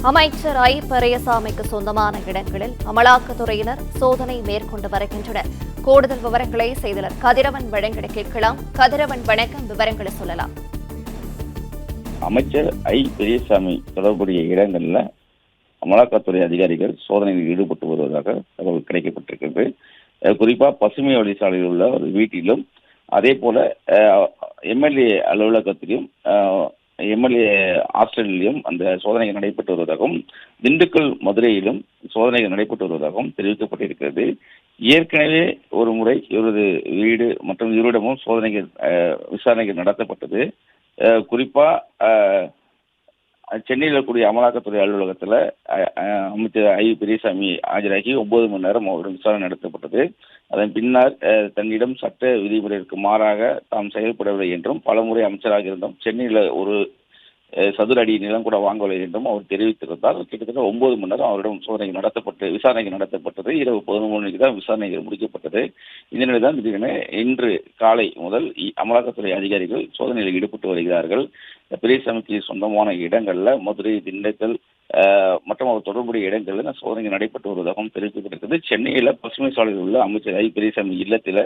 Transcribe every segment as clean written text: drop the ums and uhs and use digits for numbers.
அமைச்சர் ஐ. பெரியசாமிக்கு சொந்தமான இடங்களில் அமலாக்கத்துறையினர் சோதனை மேற்கொண்டு வருகின்றனர். கூடுதல் விவரங்களை செய்தியாளர் கதிரவன் வழங்கிட கேட்கலாம். கதிரவன் வணக்கம், விவரங்களை சொல்லலாம். அமைச்சர் ஐ. பெரியசாமி தொடர்புடைய இடங்கள்ல அமலாக்கத்துறை அதிகாரிகள் சோதனையில் ஈடுபட்டு வருவதாக தகவல் கிடைக்கப்பட்டிருக்கிறது. குறிப்பா பசுமை வழிசாலையில் உள்ள ஒரு வீட்டிலும், அதே போல எம்எல்ஏ அலுவலகத்திலும், எம்எல்ஏ ஹாஸ்டலிலும் அந்த சோதனைகள் நடைபெற்று வருவதாகவும், திண்டுக்கல் மதுரையிலும் சோதனைகள் நடைபெற்று வருவதாகவும் தெரிவிக்கப்பட்டிருக்கிறது. ஏற்கனவே ஒரு முறை இவரது வீடு மற்றும் இவரிடமும் விசாரணைகள் நடத்தப்பட்டது. குறிப்பா சென்னையில் இருக்கக்கூடிய அமலாக்கத்துறை அலுவலகத்தில் அமைச்சர் ஐ. பெரியசாமி ஆஜராகி 9 மணி நேரம் அவரிடம் விசாரணை நடத்தப்பட்டது. அதன் பின்னர் தன்னிடம் சட்ட விதிமுறைகளுக்கு மாறாக தாம் செயல்படவில்லை என்றும், பலமுறை அமைச்சராக இருந்தும் சென்னையில் ஒரு சதுர அடி நிலம் கூட வாங்கவில்லை என்றும் அவர் தெரிவித்திருந்தார். கிட்டத்தட்ட 9 மணி நேரம் அவரிடம் விசாரணைகள் நடத்தப்பட்டது. இரவு 11 மணிக்கு தான் விசாரணைகள் முடிக்கப்பட்டது. இந்த நிலைதான் திடீரென இன்று காலை முதல் அமலாக்கத்துறை அதிகாரிகள் சோதனையில் ஈடுபட்டு வருகிறார்கள். பெரியசாமிக்கு சொந்தமான இடங்கள்ல மதுரை, திண்டுக்கல் மற்றும் அவர் தொடர்புடைய இடங்களில் சோதனைகள் நடைபெற்று வருவதாகவும் தெரிவிக்கப்பட்டிருக்கிறது. சென்னையில் பசுமை சாலையில் உள்ள அமைச்சர் ஐ. பெரியசாமி இல்லத்தில்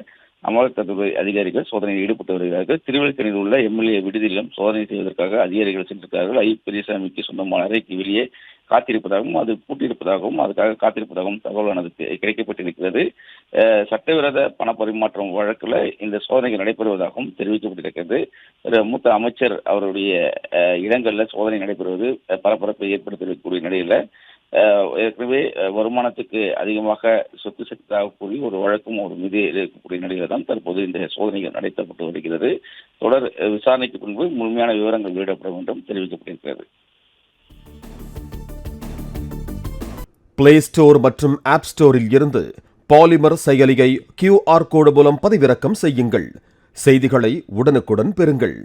அமலாக்கத்துறை அதிகாரிகள் சோதனையில் ஈடுபட்டு வருகிறார்கள். திருவல்லிக்கேணியில் உள்ள எம்எல்ஏ விடுதியிலும் சோதனை செய்வதற்காக அதிகாரிகள் சென்றிருக்கிறார்கள். ஐ. பெரியசாமிக்கு சொந்தமான அறைக்கு வெளியே காத்திருப்பதாகவும், அது பூட்டியிருப்பதாகவும், அதுக்காக காத்திருப்பதாகவும் தகவலானது கிடைக்கப்பட்டிருக்கிறது. சட்டவிரோத பண பரிமாற்றம் வழக்கில் இந்த சோதனைகள் நடைபெறுவதாகவும் தெரிவிக்கப்பட்டிருக்கிறது. மூத்த அமைச்சர் அவருடைய இடங்களில் சோதனை நடைபெறுவது பரபரப்பை ஏற்படுத்தக்கூடிய நிலையில ஏற்கனவே வருமானத்துக்கு அதிகமாக சொத்து சத்தாக கூறி ஒரு வழக்கும் ஒரு மீது இருக்கக்கூடிய நிலையில தான் தற்போது இந்த சோதனைகள் நடைபெற்று வருகிறது. தொடர் விசாரணைக்கு பின்பு முழுமையான விவரங்கள் வெளியிடப்பட வேண்டும் தெரிவிக்கப்பட்டிருக்கிறது. பிளே ஸ்டோர் மற்றும் ஆப் ஸ்டோரில் இருந்து பாலிமர் செயலியை QR கோடு மூலம் பதிவிறக்கம் செய்யுங்கள். செய்திகளை உடனுக்குடன் பெறுங்கள்.